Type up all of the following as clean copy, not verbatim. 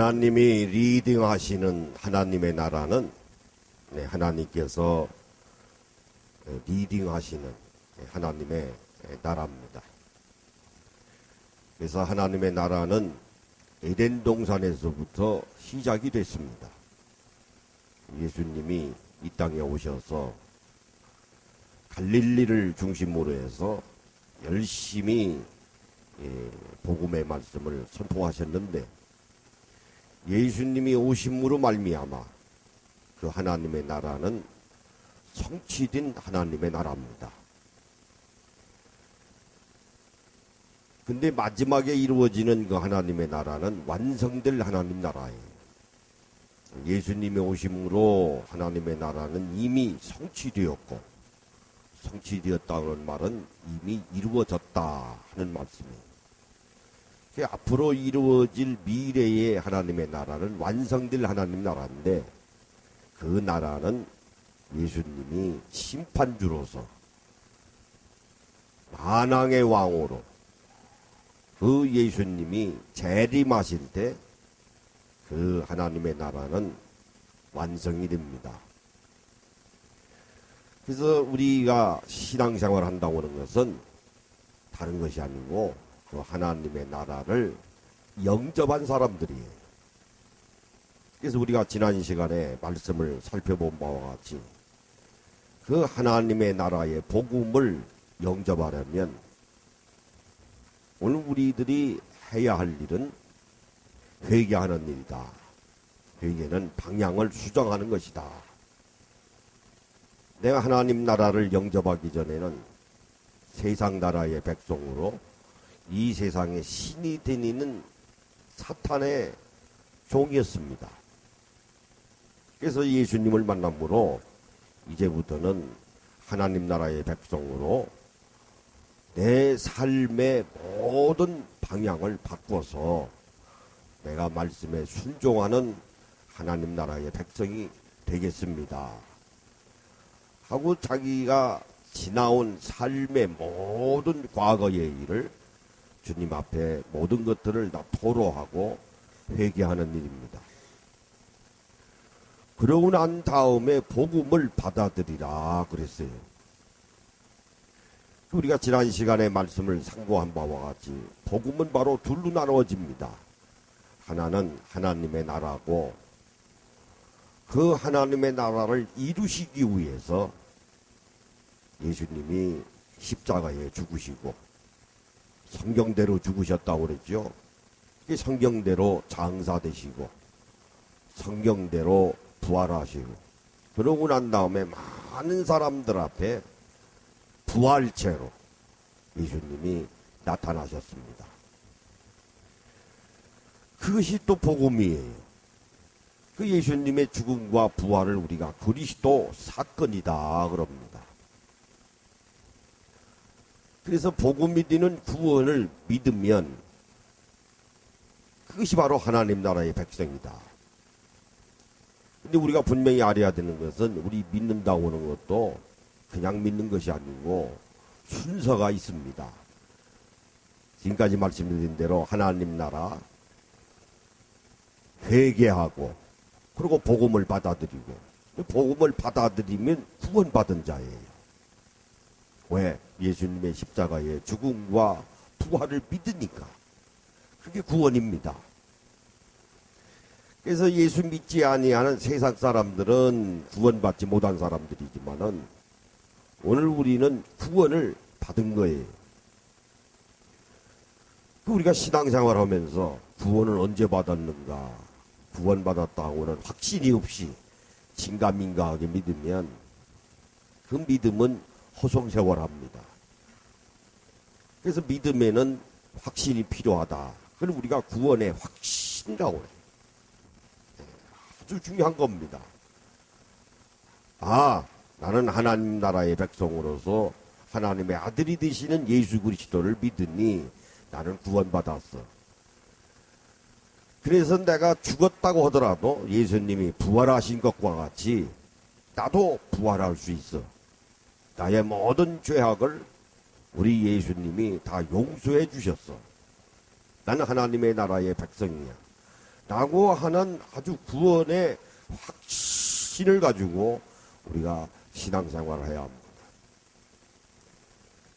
하나님이 리딩하시는 하나님의 나라는 하나님께서 리딩하시는 하나님의 나라입니다. 그래서 하나님의 나라는 에덴 동산에서부터 시작이 됐습니다. 예수님이 이 땅에 오셔서 갈릴리를 중심으로 해서 열심히 복음의 말씀을 선포하셨는데, 예수님이 오심으로 말미암아 그 하나님의 나라는 성취된 하나님의 나라입니다. 근데 마지막에 이루어지는 그 하나님의 나라는 완성될 하나님 나라예요. 예수님이 오심으로 하나님의 나라는 이미 성취되었고, 성취되었다는 말은 이미 이루어졌다 하는 말씀이에요. 앞으로 이루어질 미래의 하나님의 나라는 완성될 하나님 나라인데, 그 나라는 예수님이 심판주로서 만왕의 왕으로 그 예수님이 재림하실 때 그 하나님의 나라는 완성이 됩니다. 그래서 우리가 신앙생활을 한다고 하는 것은 다른 것이 아니고 그 하나님의 나라를 영접한 사람들이에요. 그래서 우리가 지난 시간에 말씀을 살펴본 바와 같이 그 하나님의 나라의 복음을 영접하려면 오늘 우리들이 해야 할 일은 회개하는 일이다. 회개는 방향을 수정하는 것이다. 내가 하나님 나라를 영접하기 전에는 세상 나라의 백성으로 이 세상의 신이 되는 사탄의 종이었습니다. 그래서 예수님을 만남으로 이제부터는 하나님 나라의 백성으로 내 삶의 모든 방향을 바꿔서 내가 말씀에 순종하는 하나님 나라의 백성이 되겠습니다 하고 자기가 지나온 삶의 모든 과거의 일을 주님 앞에 모든 것들을 다 토로하고 회개하는 일입니다. 그러고 난 다음에 복음을 받아들이라 그랬어요. 우리가 지난 시간에 말씀을 상고한 바와 같이 복음은 바로 둘로 나누어집니다. 하나는 하나님의 나라고, 그 하나님의 나라를 이루시기 위해서 예수님이 십자가에 죽으시고 성경대로 죽으셨다고 그랬죠. 성경대로 장사되시고 성경대로 부활하시고, 그러고 난 다음에 많은 사람들 앞에 부활체로 예수님이 나타나셨습니다. 그것이 또 복음이에요. 그 예수님의 죽음과 부활을 우리가 그리스도 사건이다 그럽니다. 그래서 복음이 되는 구원을 믿으면 그것이 바로 하나님 나라의 백성이다. 근데 우리가 분명히 알아야 되는 것은 우리 믿는다고 하는 것도 그냥 믿는 것이 아니고 순서가 있습니다. 지금까지 말씀드린 대로 하나님 나라, 회개하고, 그리고 복음을 받아들이고, 복음을 받아들이면 구원받은 자예요. 왜? 예수님의 십자가의 죽음과 부활을 믿으니까. 그게 구원입니다. 그래서 예수 믿지 아니하는 세상 사람들은 구원받지 못한 사람들이지만은 오늘 우리는 구원을 받은 거예요. 우리가 신앙생활 하면서 구원을 언제 받았는가? 구원받았다고는 확신이 없이 긴가민가하게 믿으면 그 믿음은 허송세월합니다. 그래서 믿음에는 확신이 필요하다. 그걸 우리가 구원의 확신이라고 해요. 아주 중요한 겁니다. 나는 하나님 나라의 백성으로서 하나님의 아들이 되시는 예수 그리스도를 믿으니 나는 구원받았어. 그래서 내가 죽었다고 하더라도 예수님이 부활하신 것과 같이 나도 부활할 수 있어. 나의 모든 죄악을 우리 예수님이 다 용서해 주셨어. 나는 하나님의 나라의 백성이야. 라고 하는 아주 구원의 확신을 가지고 우리가 신앙생활을 해야 합니다.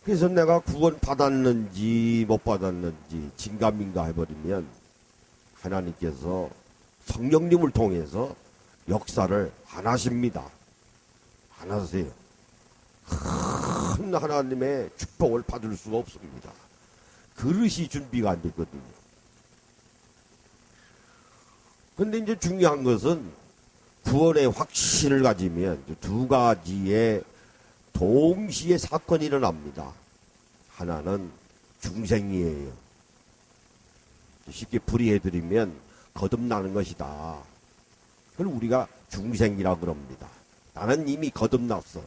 그래서 내가 구원 받았는지 못 받았는지 진감인가 해버리면 하나님께서 성령님을 통해서 역사를 안 하십니다. 안 하세요. 큰 하나님의 축복을 받을 수가 없습니다. 그릇이 준비가 안 됐거든요. 근데 이제 중요한 것은 구원의 확신을 가지면 두 가지의 동시에 사건이 일어납니다. 하나는 중생이에요. 쉽게 풀이해드리면 거듭나는 것이다. 그걸 우리가 중생이라고 그럽니다. 나는 이미 거듭났어.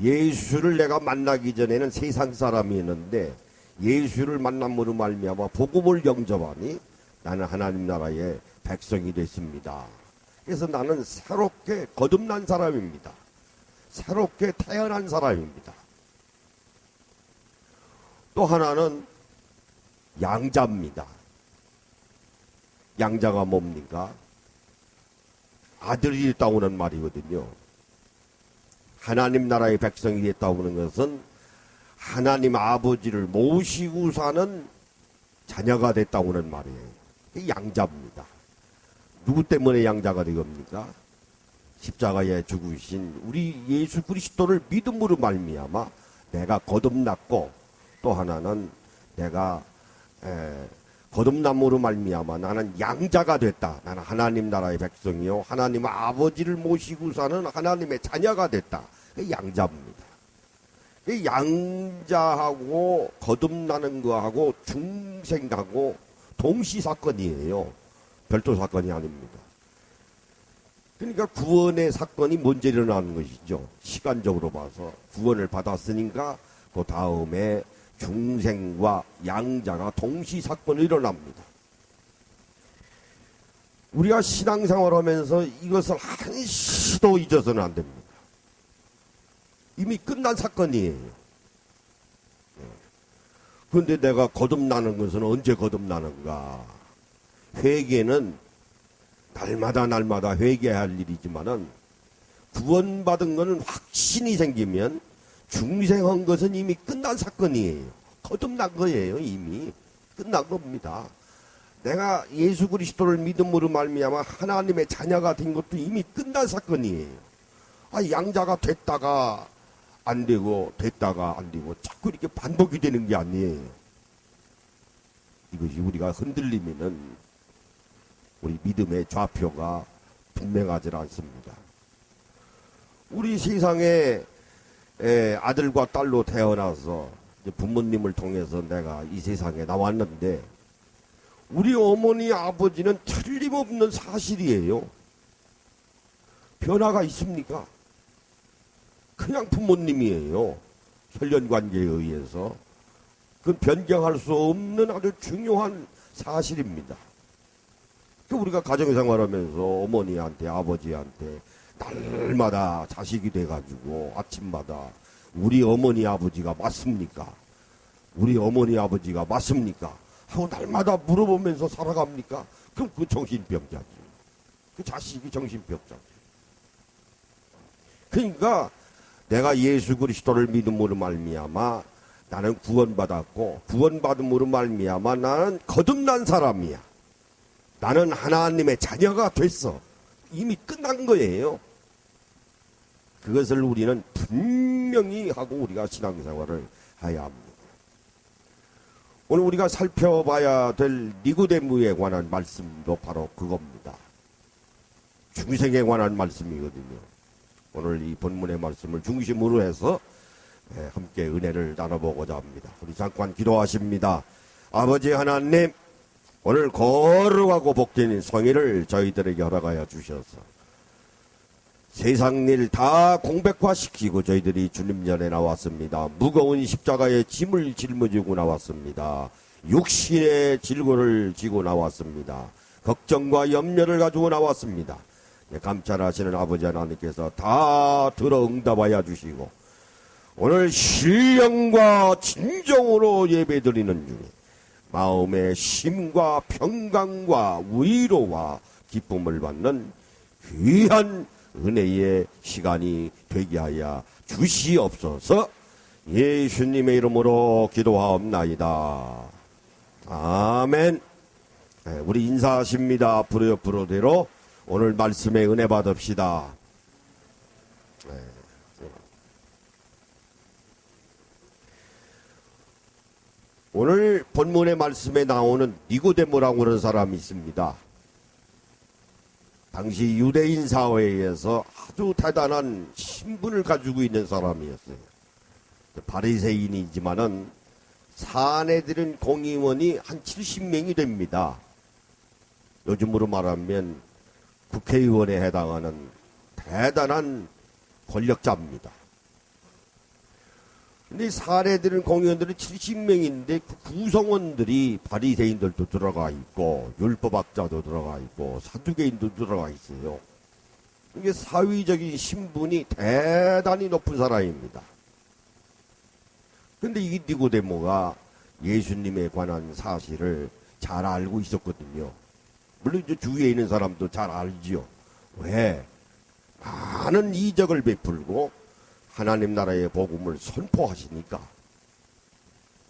예수를 내가 만나기 전에는 세상 사람이었는데 예수를 만남으로 말미암아 복음을 영접하니 나는 하나님 나라의 백성이 됐습니다. 그래서 나는 새롭게 거듭난 사람입니다. 새롭게 태어난 사람입니다. 또 하나는 양자입니다. 양자가 뭡니까? 아들이 됐다고는 말이거든요. 하나님 나라의 백성이 됐다고 하는 것은 하나님 아버지를 모시고 사는 자녀가 됐다고 하는 말이에요. 양자입니다. 누구 때문에 양자가 되겁니까? 십자가에 죽으신 우리 예수 그리스도를 믿음으로 말미암아 내가 거듭났고, 또 하나는 내가 거듭남으로 말미암아 나는 양자가 됐다. 나는 하나님 나라의 백성이요 하나님 아버지를 모시고 사는 하나님의 자녀가 됐다. 양자입니다. 양자하고 거듭나는 거하고 중생하고 동시 사건이에요. 별도 사건이 아닙니다. 그러니까 구원의 사건이 먼저 일어나는 것이죠. 시간적으로 봐서 구원을 받았으니까 그 다음에 중생과 양자가 동시 사건이 일어납니다. 우리가 신앙생활하면서 이것을 한시도 잊어서는 안 됩니다. 이미 끝난 사건이에요. 그런데 내가 거듭나는 것은 언제 거듭나는가? 회개는 날마다 회개할 일이지만은 구원받은 것은 확신이 생기면 중생한 것은 이미 끝난 사건이에요. 거듭난 거예요. 이미 끝난 겁니다. 내가 예수 그리스도를 믿음으로 말미암아 하나님의 자녀가 된 것도 이미 끝난 사건이에요. 양자가 됐다가 안 되고 됐다가 안 되고 자꾸 이렇게 반복이 되는 게 아니에요. 이것이 우리가 흔들리면은 우리 믿음의 좌표가 분명하지 않습니다. 우리 세상에 아들과 딸로 태어나서 부모님을 통해서 내가 이 세상에 나왔는데 우리 어머니 아버지는 틀림없는 사실이에요. 변화가 있습니까? 그냥 부모님이에요. 혈연관계에 의해서. 그건 변경할 수 없는 아주 중요한 사실입니다. 우리가 가정생활하면서 어머니한테 아버지한테 날마다 자식이 돼가지고 아침마다 우리 어머니 아버지가 맞습니까? 우리 어머니 아버지가 맞습니까? 하고 날마다 물어보면서 살아갑니까? 그럼 그 정신병자지. 그 자식이 정신병자지. 그러니까 내가 예수 그리스도를 믿음으로 말미암아 나는 구원받았고 구원받음으로 말미암아 나는 거듭난 사람이야. 나는 하나님의 자녀가 됐어. 이미 끝난 거예요. 그것을 우리는 분명히 하고 우리가 신앙생활을 해야 합니다. 오늘 우리가 살펴봐야 될 니고데모에 관한 말씀도 바로 그겁니다. 중생에 관한 말씀이거든요. 오늘 이 본문의 말씀을 중심으로 해서 함께 은혜를 나눠보고자 합니다. 우리 잠깐 기도하십니다. 아버지 하나님, 오늘 거룩하고 복된 성의를 저희들에게 허락하여 주셔서 세상 일 다 공백화시키고 저희들이 주님 전에 나왔습니다. 무거운 십자가의 짐을 짊어지고 나왔습니다. 육신의 질고를 지고 나왔습니다. 걱정과 염려를 가지고 나왔습니다. 감찰하시는 아버지 하나님께서 다 들어 응답하여 주시고 오늘 신령과 진정으로 예배드리는 중에 마음의 쉼과 평강과 위로와 기쁨을 받는 귀한 은혜의 시간이 되게 하여 주시옵소서. 예수님의 이름으로 기도하옵나이다. 아멘. 우리 인사하십니다. 앞으로 옆으로대로 오늘 말씀에 은혜 받읍시다. 오늘 본문의 말씀에 나오는 니고데모라고 하는 사람이 있습니다. 당시 유대인 사회에서 아주 대단한 신분을 가지고 있는 사람이었어요. 바리새인이지만은 사내들은 공의원이 한 70명이 됩니다. 요즘으로 말하면 국회의원에 해당하는 대단한 권력자입니다. 근데 사내들은 공의원들은 70명인데 그 구성원들이 바리새인들도 들어가 있고 율법학자도 들어가 있고 사두개인도 들어가 있어요. 이게 사회적인 신분이 대단히 높은 사람입니다. 근데 이 니고데모가 예수님에 관한 사실을 잘 알고 있었거든요. 물론 이제 주위에 있는 사람도 잘 알지요. 왜? 많은 이적을 베풀고 하나님 나라의 복음을 선포하시니까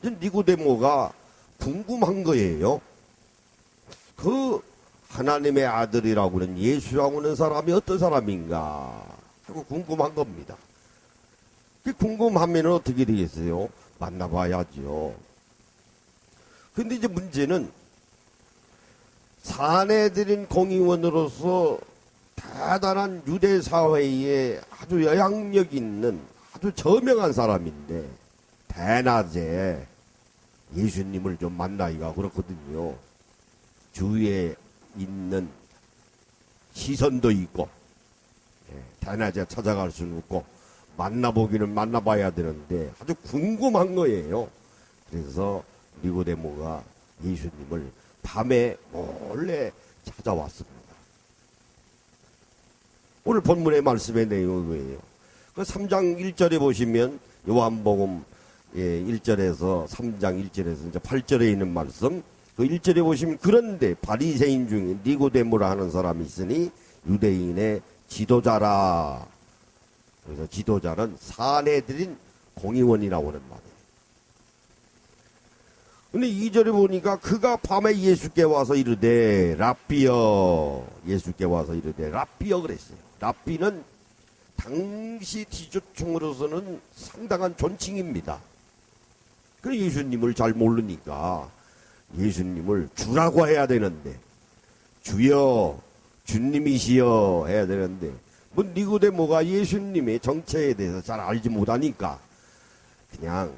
니고데모가 궁금한 거예요. 그 하나님의 아들이라고 하는 예수라고 하는 사람이 어떤 사람인가 하고 궁금한 겁니다. 궁금하면 어떻게 되겠어요? 만나봐야죠. 근데 이제 문제는 사내들인 공의원으로서 대단한 유대 사회에 아주 영향력 있는 아주 저명한 사람인데 대낮에 예수님을 좀 만나기가 그렇거든요. 주위에 있는 시선도 있고 대낮에 찾아갈 수는 없고 만나보기는 만나봐야 되는데 아주 궁금한 거예요. 그래서 니고데모가 예수님을 밤에 몰래 찾아왔습니다. 오늘 본문의 말씀의 내용이에요. 그 3장 1절에 보시면 요한복음 1절에서 3장 1절에서 이제 8절에 있는 말씀, 그 1절에 보시면 그런데 바리새인 중에 니고데모라 하는 사람이 있으니 유대인의 지도자라. 그래서 지도자는 사내들인 공의원이라고 하는 말이에요. 근데 2절에 보니까 그가 밤에 예수께 와서 이르되 라삐여, 예수께 와서 이르되 라삐여 그랬어요. 라삐는 당시 지조층으로서는 상당한 존칭입니다. 그래서 예수님을 잘 모르니까 예수님을 주라고 해야 되는데 주여 주님이시여 해야 되는데 뭐 니고데모가 예수님의 정체에 대해서 잘 알지 못하니까 그냥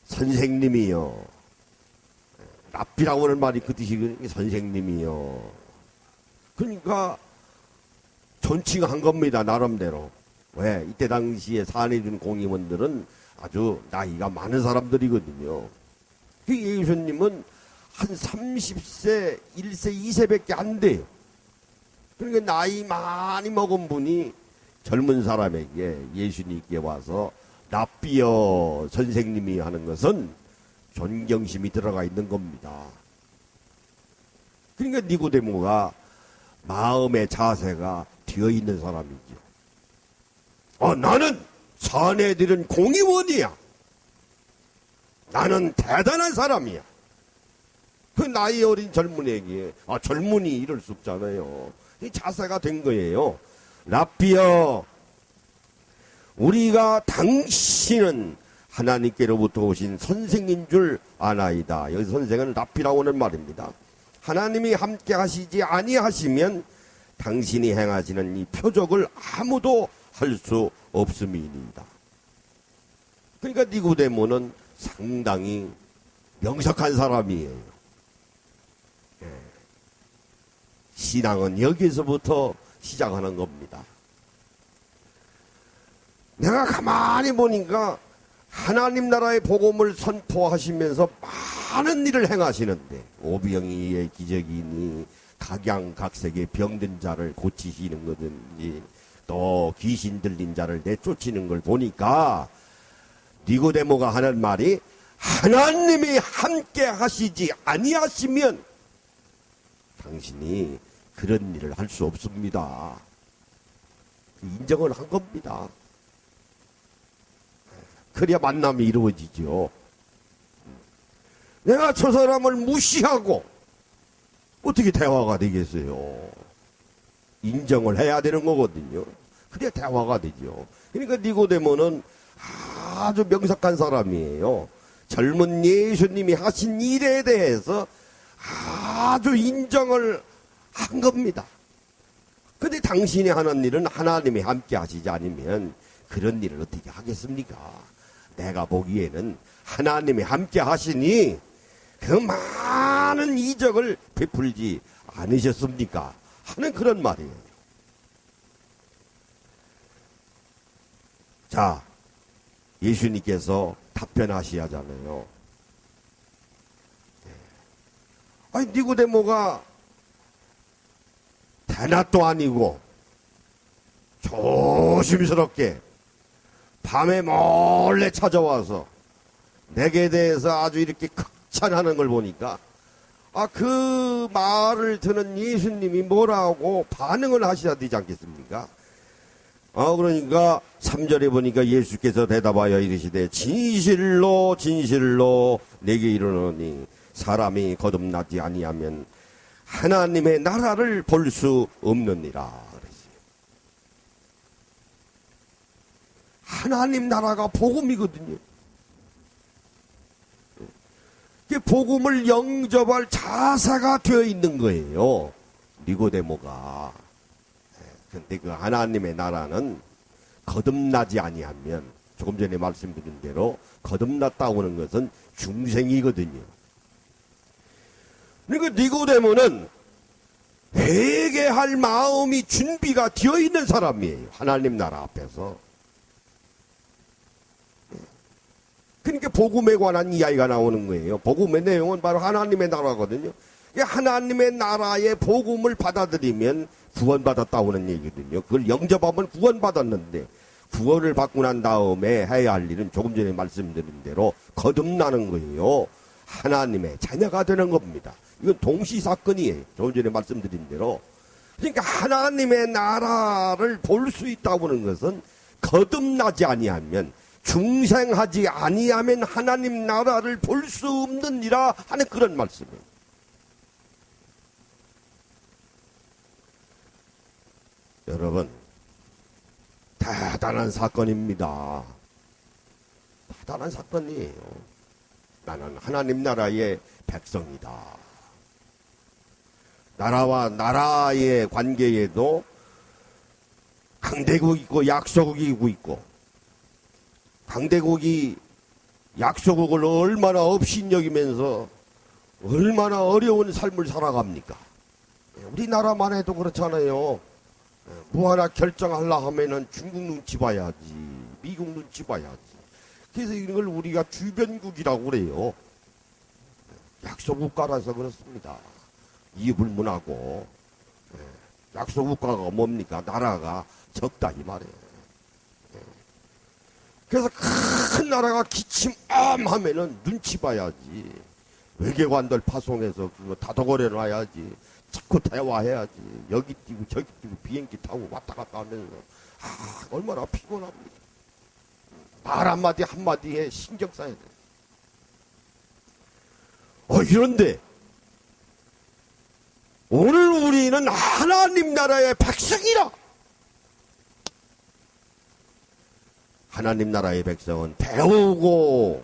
선생님이요. 랍비라고 하는 말이 그 뜻이 선생님이요. 그러니까 존칭한 겁니다. 나름대로. 왜? 이때 당시에 사내준 공의원들은 아주 나이가 많은 사람들이거든요. 그 예수님은 한 30세, 1세, 2세밖에 안 돼요. 그러니까 나이 많이 먹은 분이 젊은 사람에게 예수님께 와서 랍비여 선생님이 하는 것은 존경심이 들어가 있는 겁니다. 그러니까 니고데모가 마음의 자세가 되어 있는 사람이죠. 나는 사내들은 공의원이야. 나는 대단한 사람이야. 그 나이 어린 젊은이에게 젊은이 이럴 수 없잖아요. 이 자세가 된 거예요. 랍비여, 우리가 당신은 하나님께로부터 오신 선생인 줄 아나이다. 여기 선생은 랍비라고 하는 말입니다. 하나님이 함께 하시지 아니하시면 당신이 행하시는 이 표적을 아무도 할 수 없음이니이다. 그러니까 니고데모는 상당히 명석한 사람이에요. 신앙은 여기서부터 시작하는 겁니다. 내가 가만히 보니까 하나님 나라의 복음을 선포하시면서 많은 일을 행하시는데 오병이의 기적이니 각양각색의 병든 자를 고치시는 거든지 또 귀신 들린 자를 내쫓이는 걸 보니까 니고데모가 하는 말이 하나님이 함께 하시지 아니하시면 당신이 그런 일을 할 수 없습니다. 인정을 한 겁니다. 그래야 만남이 이루어지죠. 내가 저 사람을 무시하고 어떻게 대화가 되겠어요? 인정을 해야 되는 거거든요. 그래야 대화가 되죠. 그러니까 니고데모는 아주 명석한 사람이에요. 젊은 예수님이 하신 일에 대해서 아주 인정을 한 겁니다. 근데 당신이 하는 일은 하나님이 함께 하시지 않으면 그런 일을 어떻게 하겠습니까? 내가 보기에는 하나님이 함께 하시니 그 많은 이적을 베풀지 않으셨습니까? 하는 그런 말이에요. 자, 예수님께서 답변하셔야잖아요. 아니, 니고데모가 대낮도 아니고 조심스럽게 밤에 몰래 찾아와서 내게 대해서 아주 이렇게 극찬하는 걸 보니까 그 말을 듣는 예수님이 뭐라고 반응을 하셔야 되지 않겠습니까? 그러니까 3절에 보니까 예수께서 대답하여 이르시되 진실로 진실로 내게 이르노니 사람이 거듭나지 아니하면 하나님의 나라를 볼 수 없느니라 그랬어요. 하나님 나라가 복음이거든요. 복음을 영접할 자세가 되어 있는 거예요. 니고데모가. 근데 그 하나님의 나라는 거듭나지 아니하면, 조금 전에 말씀드린 대로 거듭났다고 하는 것은 중생이거든요. 그러니까 니고데모는 회개할 마음이 준비가 되어 있는 사람이에요. 하나님 나라 앞에서. 그러니까 복음에 관한 이야기가 나오는 거예요. 복음의 내용은 바로 하나님의 나라거든요. 하나님의 나라의 복음을 받아들이면 구원받았다고 하는 얘기거든요. 그걸 영접하면 구원받았는데 구원을 받고 난 다음에 해야 할 일은 조금 전에 말씀드린 대로 거듭나는 거예요. 하나님의 자녀가 되는 겁니다. 이건 동시사건이에요. 조금 전에 말씀드린 대로. 그러니까 하나님의 나라를 볼 수 있다고 하는 것은 거듭나지 아니하면, 중생하지 아니하면 하나님 나라를 볼 수 없느니라 하는 그런 말씀이에요. 여러분, 대단한 사건입니다. 대단한 사건이에요. 나는 하나님 나라의 백성이다. 나라와 나라의 관계에도 강대국이 있고 약소국이 있고, 강대국이 약소국을 얼마나 업신여기면서 얼마나 어려운 삶을 살아갑니까? 우리나라만 해도 그렇잖아요. 뭐 하나 결정하려 하면은 중국 눈치 봐야지, 미국 눈치 봐야지. 그래서 이걸 우리가 주변국이라고 그래요. 약소국가라서 그렇습니다. 이불문하고. 약소국가가 뭡니까? 나라가 적다 이 말이에요. 그래서 큰 나라가 기침하면은 눈치 봐야지. 외교관들 파송해서 그거 다독거려 놔야지. 자꾸 대화해야지. 여기 뛰고 저기 뛰고 비행기 타고 왔다 갔다 하면서 얼마나 피곤합니까? 말 한마디 한마디에 신경 써야 돼. 이런데 오늘 우리는 하나님 나라의 백성이라. 하나님 나라의 백성은 배우고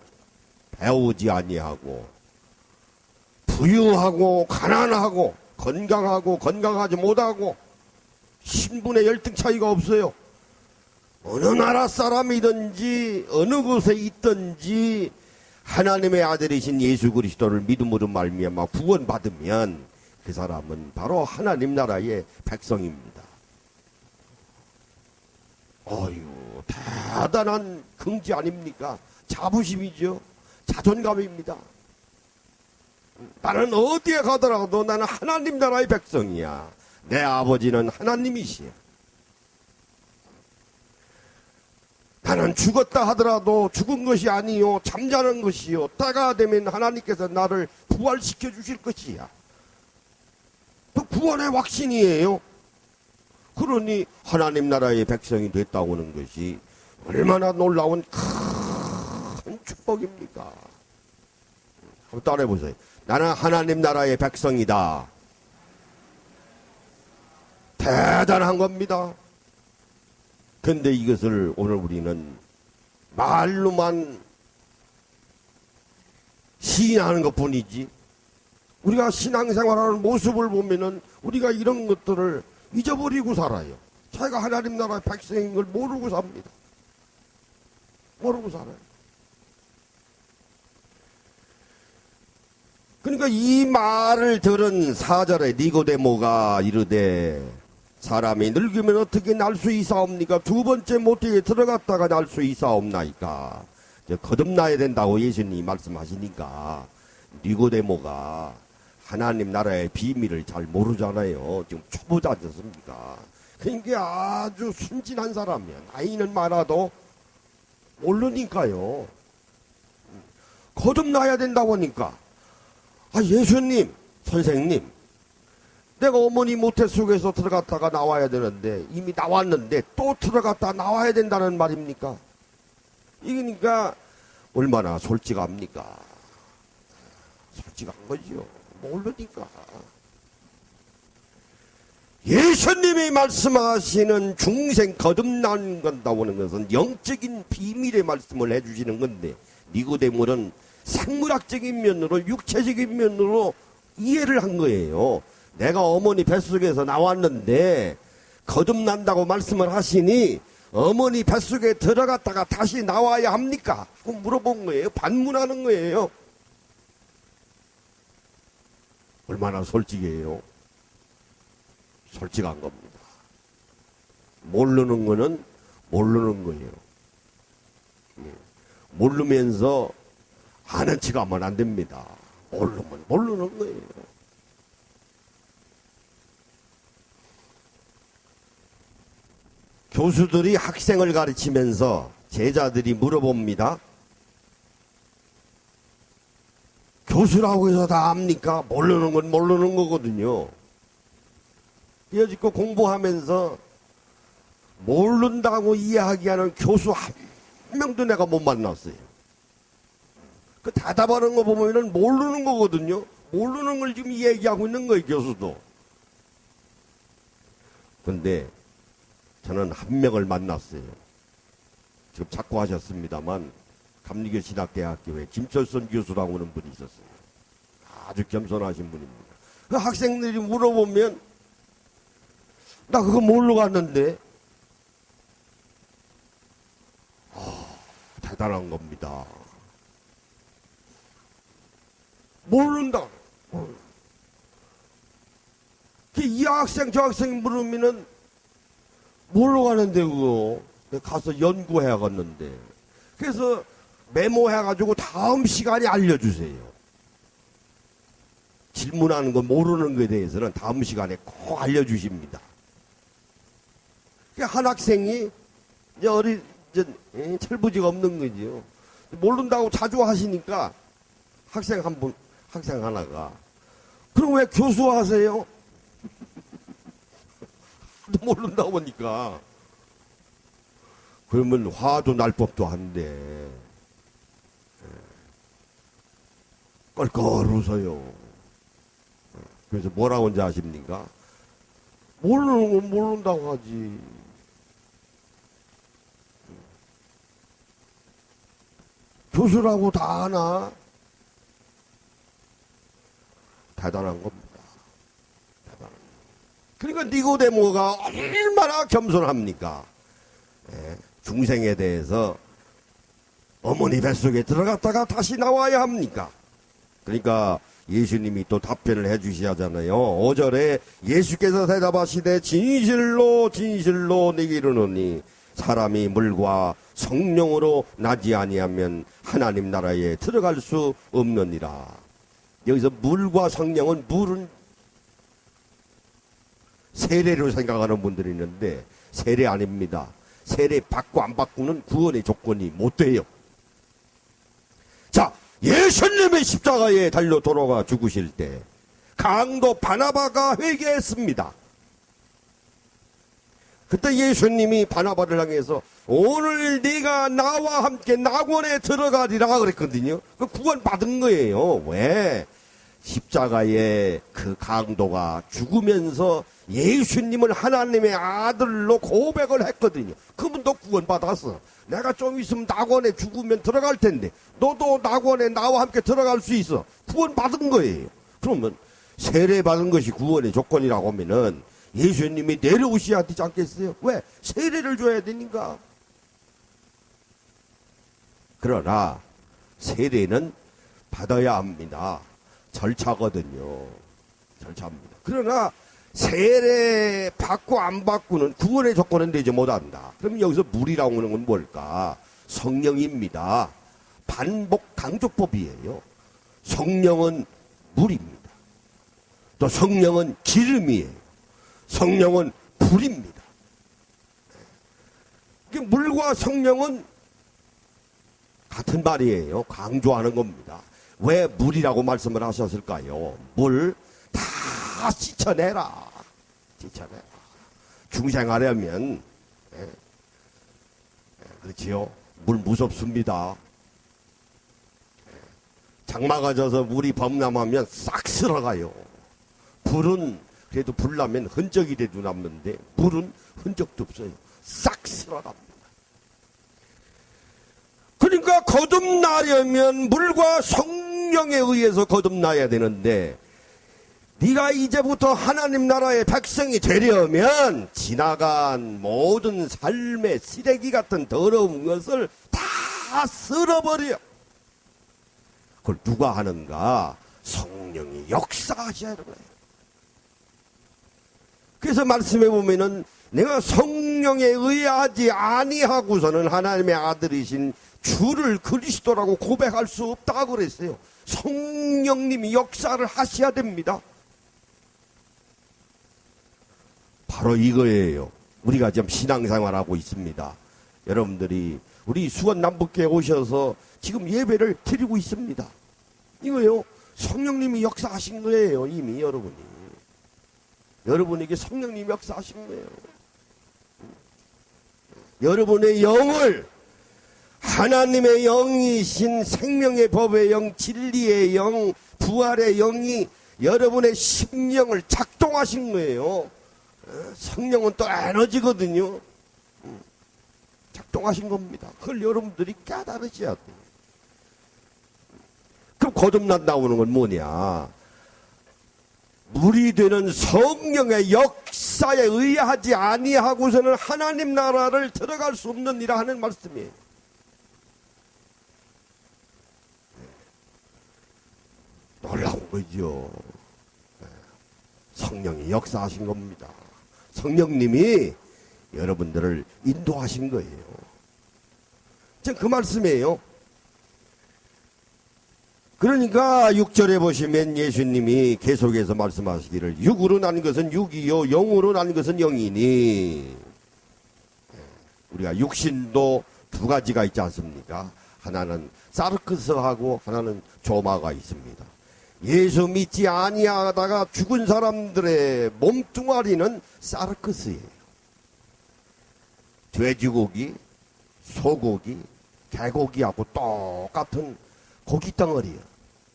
배우지 아니하고, 부유하고 가난하고, 건강하고 건강하지 못하고, 신분의 열등 차이가 없어요. 어느 나라 사람이든지 어느 곳에 있든지 하나님의 아들이신 예수 그리스도를 믿음으로 말미암아 구원받으면 그 사람은 바로 하나님 나라의 백성입니다. 대단한 긍지 아닙니까? 자부심이죠. 자존감입니다. 나는 어디에 가더라도 나는 하나님 나라의 백성이야. 내 아버지는 하나님이시야. 나는 죽었다 하더라도 죽은 것이 아니요 잠자는 것이요 때가 되면 하나님께서 나를 부활시켜 주실 것이야. 또 구원의 확신이에요. 그러니 하나님 나라의 백성이 됐다고 하는 것이 얼마나 놀라운 큰 축복입니까? 한번 따라해보세요. 나는 하나님 나라의 백성이다. 대단한 겁니다. 근데 이것을 오늘 우리는 말로만 시인하는 것 뿐이지, 우리가 신앙생활하는 모습을 보면은 우리가 이런 것들을 잊어버리고 살아요. 자기가 하나님 나라의 백성인 걸 모르고 삽니다. 모르고 살아요. 그러니까 이 말을 들은 4절에 니고데모가 이르되 사람이 늙으면 어떻게 날 수 있사옵니까? 두 번째 모태에 들어갔다가 날 수 있사옵나이까? 거듭나야 된다고 예수님이 말씀하시니까 니고데모가 하나님 나라의 비밀을 잘 모르잖아요. 지금 초보자 않습니까? 그러니까 아주 순진한 사람이야. 나이는 많아도 모르니까요. 거듭나야 된다고 하니까, 아, 예수님, 선생님, 내가 어머니 모태 속에서 들어갔다가 나와야 되는데 이미 나왔는데 또 들어갔다 나와야 된다는 말입니까? 이러니까 얼마나 솔직합니까? 솔직한 거지요. 모르니까. 예수님이 말씀하시는 중생 거듭난 건다고 하는 것은 영적인 비밀의 말씀을 해주시는 건데, 니고데모는 생물학적인 면으로 육체적인 면으로 이해를 한 거예요. 내가 어머니 뱃속에서 나왔는데 거듭난다고 말씀을 하시니 어머니 뱃속에 들어갔다가 다시 나와야 합니까? 하고 물어본 거예요. 반문하는 거예요. 얼마나 솔직해요. 솔직한 겁니다. 모르는 거는 모르는 거예요. 모르면서 아는 척 하면 안 됩니다. 모르면 모르는 거예요. 교수들이 학생을 가르치면서 제자들이 물어봅니다. 교수라고 해서 다 압니까? 모르는 건 모르는 거거든요. 여지껏 공부하면서 모른다고 이해하게 하는 교수 한 명도 내가 못 만났어요. 그 대답하는 거 보면은 모르는 거거든요. 모르는 걸 지금 얘기하고 있는 거예요, 교수도. 근데 저는 한 명을 만났어요. 지금 자꾸 하셨습니다만 감리교 신학대학교에 김철선 교수라고 하는 분이 있었어요. 아주 겸손하신 분입니다. 그 학생들이 물어보면 나 그거 모르러 갔는데, 대단한 겁니다. 모른다. 이 학생 저 학생이 물으면은 모르러 가는데 그거 가서 연구해야겠는데, 그래서 메모해가지고 다음 시간에 알려주세요. 질문하는 거 모르는 것에 대해서는 다음 시간에 꼭 알려주십니다. 한 학생이 이제 철부지가 없는 거지요. 모른다고 자주 하시니까 학생 하나가, 그럼 왜 교수 하세요? 모른다고 하니까. 그러면 화도 날 법도 한데 껄껄 웃어요. 그래서 뭐라고 하는지 아십니까? 모르는 건 모른다고 하지. 교수라고 다 아나? 대단한 겁니다. 대단한. 그러니까 니고데모가 얼마나 겸손합니까? 중생에 대해서 어머니 뱃속에 들어갔다가 다시 나와야 합니까? 그러니까 예수님이 또 답변을 해주셔야잖아요. 5절에 예수께서 대답하시되 진실로 진실로 네게 이르노니 사람이 물과 성령으로 나지 아니하면 하나님 나라에 들어갈 수 없느니라. 여기서 물과 성령은, 물은 세례로 생각하는 분들이 있는데 세례 아닙니다. 세례 받고 안 받고는 구원의 조건이 못 돼요. 자, 예수님의 십자가에 달려 돌아가 죽으실 때 강도 바나바가 회개했습니다. 그때 예수님이 바나바를 향해서 오늘 네가 나와 함께 낙원에 들어가리라 그랬거든요. 그 구원 받은 거예요. 왜? 십자가에 그 강도가 죽으면서 예수님을 하나님의 아들로 고백을 했거든요. 그분도 구원받았어. 내가 좀 있으면 낙원에 죽으면 들어갈 텐데 너도 낙원에 나와 함께 들어갈 수 있어. 구원받은 거예요. 그러면 세례받은 것이 구원의 조건이라고 하면은 예수님이 내려오셔야 되지 않겠어요? 왜? 세례를 줘야 되니까. 그러나 세례는 받아야 합니다. 절차거든요. 절차입니다. 그러나 세례 받고 안 받고는 구원의 조건은 되지 못한다. 그럼 여기서 물이라고 하는 건 뭘까? 성령입니다. 반복 강조법이에요. 성령은 물입니다. 또 성령은 기름이에요. 성령은 불입니다. 물과 성령은 같은 말이에요. 강조하는 겁니다. 왜 물이라고 말씀을 하셨을까요? 물 다 씻어내라. 씻어내라. 중생하려면 그렇지요. 물 무섭습니다. 장마가 져서 물이 범람하면 싹 쓸어가요. 불은 그래도 불나면 흔적이라도 남는데 물은 흔적도 없어요. 싹 쓸어갑니다. 그러니까 거듭나려면 물과 성령에 의해서 거듭나야 되는데 네가 이제부터 하나님 나라의 백성이 되려면 지나간 모든 삶의 쓰레기 같은 더러운 것을 다 쓸어버려. 그걸 누가 하는가? 성령이 역사하셔야 하는 거예요. 그래서 말씀해 보면은 내가 성령에 의하지 아니하고서는 하나님의 아들이신 주를 그리스도라고 고백할 수 없다고 그랬어요. 성령님이 역사를 하셔야 됩니다. 바로 이거예요. 우리가 지금 신앙생활하고 있습니다. 여러분들이 우리 수원 남북교회 오셔서 지금 예배를 드리고 있습니다. 이거요. 성령님이 역사하신 거예요. 이미 여러분이. 여러분에게 성령님이 역사하신 거예요. 여러분의 영을 하나님의 영이신 생명의 법의 영, 진리의 영, 부활의 영이 여러분의 심령을 작동하신 거예요. 성령은 또 에너지거든요. 작동하신 겁니다. 그걸 여러분들이 깨달으셔야 돼요. 그럼 거듭난다고 하는 건 뭐냐? 물이 되는 성령의 역사에 의하지 아니하고서는 하나님 나라를 들어갈 수 없느니라 하는 말씀이에요. 놀라운 거죠. 성령이 역사하신 겁니다. 성령님이 여러분들을 인도하신 거예요. 지금 그 말씀이에요. 그러니까 6절에 보시면 예수님이 계속해서 말씀하시기를 육으로 난 것은 육이요 영으로 난 것은 영이니. 우리가 육신도 두 가지가 있지 않습니까? 하나는 사르크스하고 하나는 조마가 있습니다. 예수 믿지 아니하다가 죽은 사람들의 몸뚱아리는 사르크스예요. 돼지고기, 소고기, 개고기하고 똑같은 고기 덩어리예요.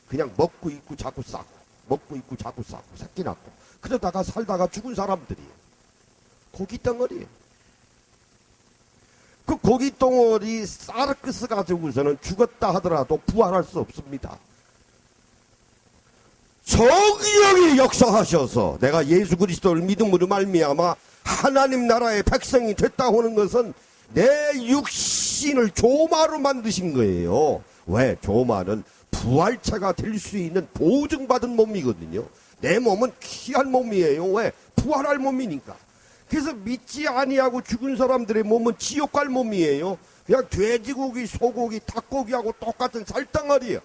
그냥 먹고 있고 자꾸 싸고 먹고 있고 자꾸 싸고 새끼 낳고 그러다가 살다가 죽은 사람들이에요. 고기 덩어리예요. 그 고기 덩어리 사르크스 가지고서는 죽었다 하더라도 부활할 수 없습니다. 성령이 역사하셔서 내가 예수 그리스도를 믿음으로 말미암아 하나님 나라의 백성이 됐다고 하는 것은 내 육신을 조마로 만드신 거예요. 왜? 조마는 부활체가 될 수 있는 보증받은 몸이거든요. 내 몸은 귀한 몸이에요. 왜? 부활할 몸이니까. 그래서 믿지 아니하고 죽은 사람들의 몸은 지옥 갈 몸이에요. 그냥 돼지고기, 소고기, 닭고기하고 똑같은 살덩어리예요.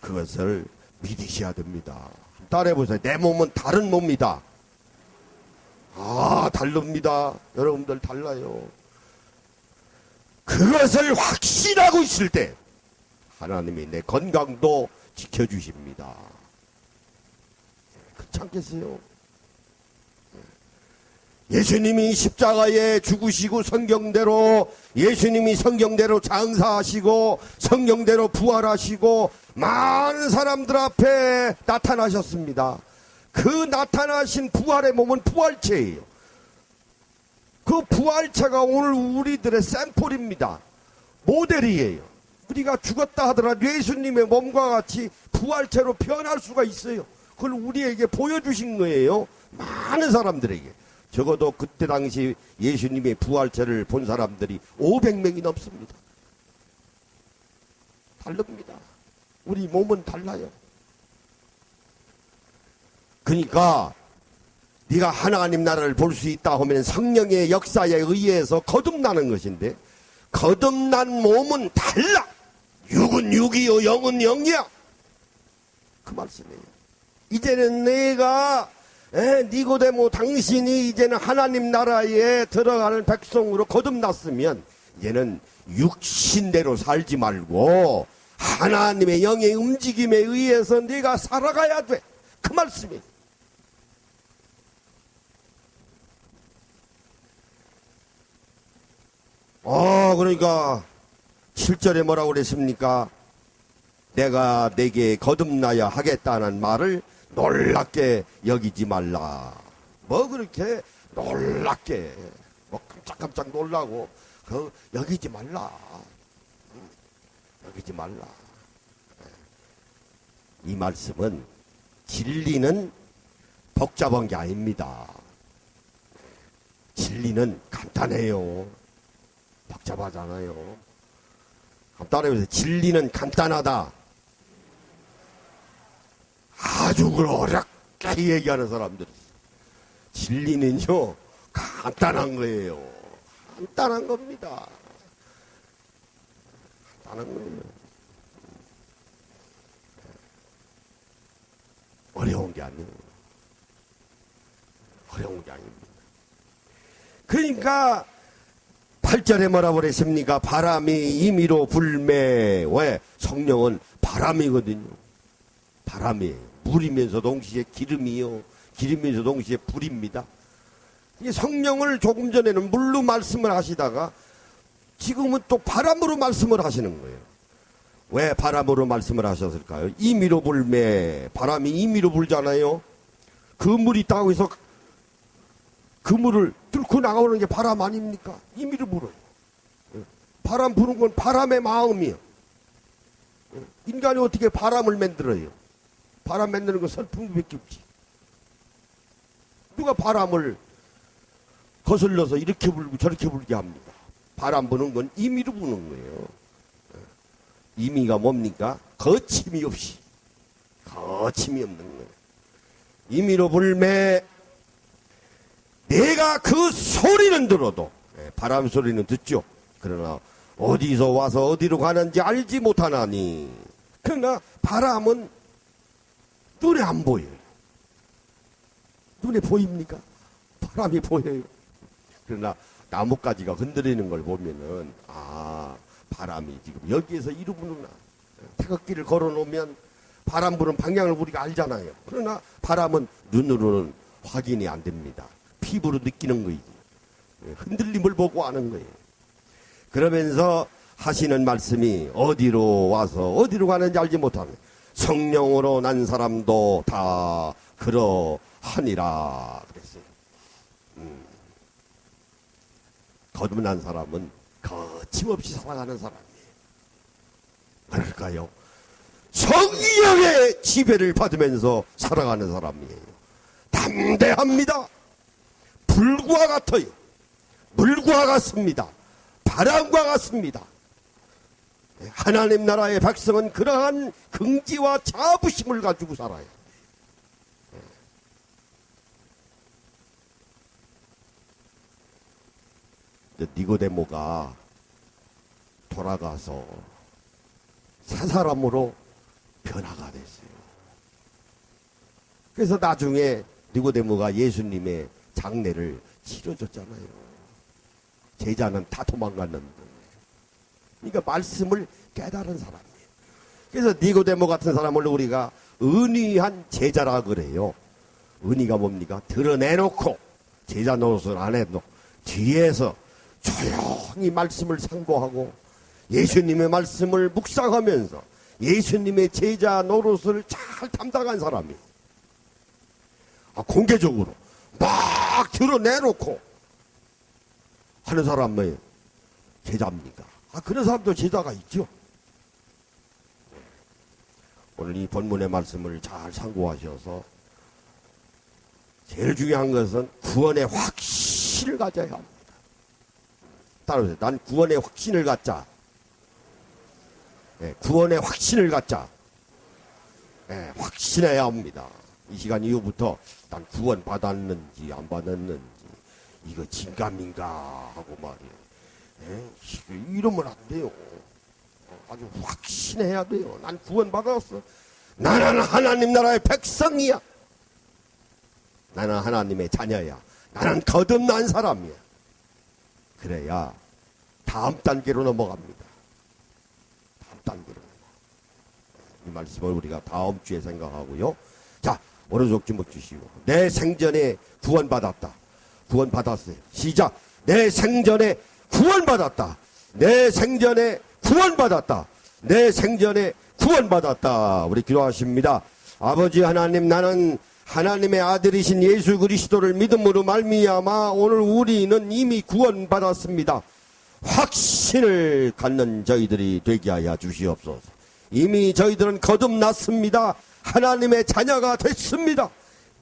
그것을 믿으셔야 됩니다. 따라해보세요. 내 몸은 다른 몸이다. 다릅니다. 여러분들 달라요. 그것을 확신하고 있을 때 하나님이 내 건강도 지켜주십니다. 그렇지 않겠어요? 예수님이 십자가에 죽으시고 예수님이 성경대로 장사하시고 성경대로 부활하시고 많은 사람들 앞에 나타나셨습니다. 그 나타나신 부활의 몸은 부활체예요. 그 부활체가 오늘 우리들의 샘플입니다. 모델이에요. 우리가 죽었다 하더라도 예수님의 몸과 같이 부활체로 변할 수가 있어요. 그걸 우리에게 보여주신 거예요. 많은 사람들에게. 적어도 그때 당시 예수님의 부활체를 본 사람들이 500명이 넘습니다. 다릅니다. 우리 몸은 달라요. 그러니까 네가 하나님 나라를 볼 수 있다 하면 성령의 역사에 의해서 거듭나는 것인데, 거듭난 몸은 달라. 육은 육이요 영은 영이야. 그 말씀이에요. 이제는 내가 니고데모 당신이 이제는 하나님 나라에 들어가는 백성으로 거듭났으면 이제는 육신대로 살지 말고 하나님의 영의 움직임에 의해서 네가 살아가야 돼. 그 말씀이에요. 그러니까 7절에 뭐라고 그랬습니까? 내가 내게 거듭나야 하겠다는 말을 놀랍게 여기지 말라. 뭐 그렇게 놀랍게 뭐 깜짝깜짝 놀라고 여기지 말라. 여기지 말라. 이 말씀은 진리는 복잡한 게 아닙니다. 진리는 간단해요. 복잡하잖아요. 간단해서 진리는 간단하다. 아주 어렵게 얘기하는 사람들이 있어요. 진리는요 간단한 거예요. 간단한 겁니다. 간단한 거예요. 어려운 게 아니에요. 어려운 게 아닙니다. 그러니까 8절에 뭐라고 그랬습니까? 바람이 임의로 불매. 왜? 성령은 바람이거든요. 바람이에요. 물이면서 동시에 기름이요. 기름이면서 동시에 불입니다. 이 성령을 조금 전에는 물로 말씀을 하시다가 지금은 또 바람으로 말씀을 하시는 거예요. 왜 바람으로 말씀을 하셨을까요? 임의로 불매. 바람이 임의로 불잖아요. 그 물이 있다고 해서 그 물을 뚫고 나가오는 게 바람 아닙니까? 임의로 불어요. 바람 부는 건 바람의 마음이에요. 인간이 어떻게 바람을 만들어요? 바람 만드는 건 선풍기밖에 없지. 누가 바람을 거슬러서 이렇게 불고 저렇게 불게 합니다. 바람 부는 건 임의로 부는 거예요. 임의가 뭡니까? 거침이 없이. 거침이 없는 거예요. 임의로 불매. 내가 그 소리는 들어도, 바람 소리는 듣죠. 그러나 어디서 와서 어디로 가는지 알지 못하나니. 그러나 바람은 눈에 안 보여요. 눈에 보입니까? 바람이 보여요. 그러나 나뭇가지가 흔들리는 걸 보면은 바람이 지금 여기에서 이리 부는구나. 태극기를 걸어놓으면 바람 부는 방향을 우리가 알잖아요. 그러나 바람은 눈으로는 확인이 안 됩니다. 피부로 느끼는 거이지. 흔들림을 보고 아는 거예요. 그러면서 하시는 말씀이 어디로 와서 어디로 가는지 알지 못하는 성령으로 난 사람도 다 그러하니라 그랬어요. 거듭난 사람은 거침없이 살아가는 사람이에요. 그럴까요? 성령의 지배를 받으면서 살아가는 사람이에요. 담대합니다. 불과 같아요. 물과 같습니다. 바람과 같습니다. 하나님 나라의 백성은 그러한 긍지와 자부심을 가지고 살아요. 니고데모가 돌아가서 새 사람으로 변화가 됐어요. 그래서 나중에 니고데모가 예수님의 장례를 치러줬잖아요. 제자는 다 도망갔는데. 그러니까 말씀을 깨달은 사람이에요. 그래서 니고데모 같은 사람을 우리가 은의한 제자라 그래요. 은의가 뭡니까? 드러내놓고 제자 노릇을 안 해도 뒤에서 조용히 말씀을 상고하고 예수님의 말씀을 묵상하면서 예수님의 제자 노릇을 잘 담당한 사람이에요. 공개적으로 막 드러내놓고 하는 사람이 제자입니까? 그런 사람도 제자가 있죠. 오늘 이 본문의 말씀을 잘 상고하셔서 제일 중요한 것은 구원의 확신을 가져야 합니다. 따라오세요. 난 구원의 확신을 갖자. 구원의 확신을 갖자. 확신해야 합니다. 이 시간 이후부터 난 구원 받았는지 안 받았는지 이거 진감인가 하고 말이에요. 이러면 안 돼요. 아주 확신해야 돼요. 난 구원 받았어. 나는 하나님 나라의 백성이야. 나는 하나님의 자녀야. 나는 거듭난 사람이야. 그래야 다음 단계로 넘어갑니다. 다음 단계로 이 말씀을 우리가 다음 주에 생각하고요. 자, 오른쪽 주먹 주시고 내 생전에 구원받았다. 구원받았어요. 시작. 내 생전에 구원받았다. 내 생전에 구원받았다. 내 생전에 구원받았다. 우리 기도하십니다. 아버지 하나님, 나는 하나님의 아들이신 예수 그리스도를 믿음으로 말미암아 오늘 우리는 이미 구원받았습니다. 확신을 갖는 저희들이 되게 하여 주시옵소서. 이미 저희들은 거듭났습니다. 하나님의 자녀가 됐습니다.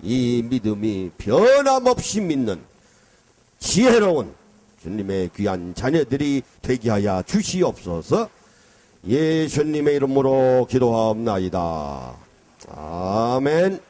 이 믿음이 변함없이 믿는 지혜로운 주님의 귀한 자녀들이 되게 하여 주시옵소서. 예수님의 이름으로 기도하옵나이다. 아멘.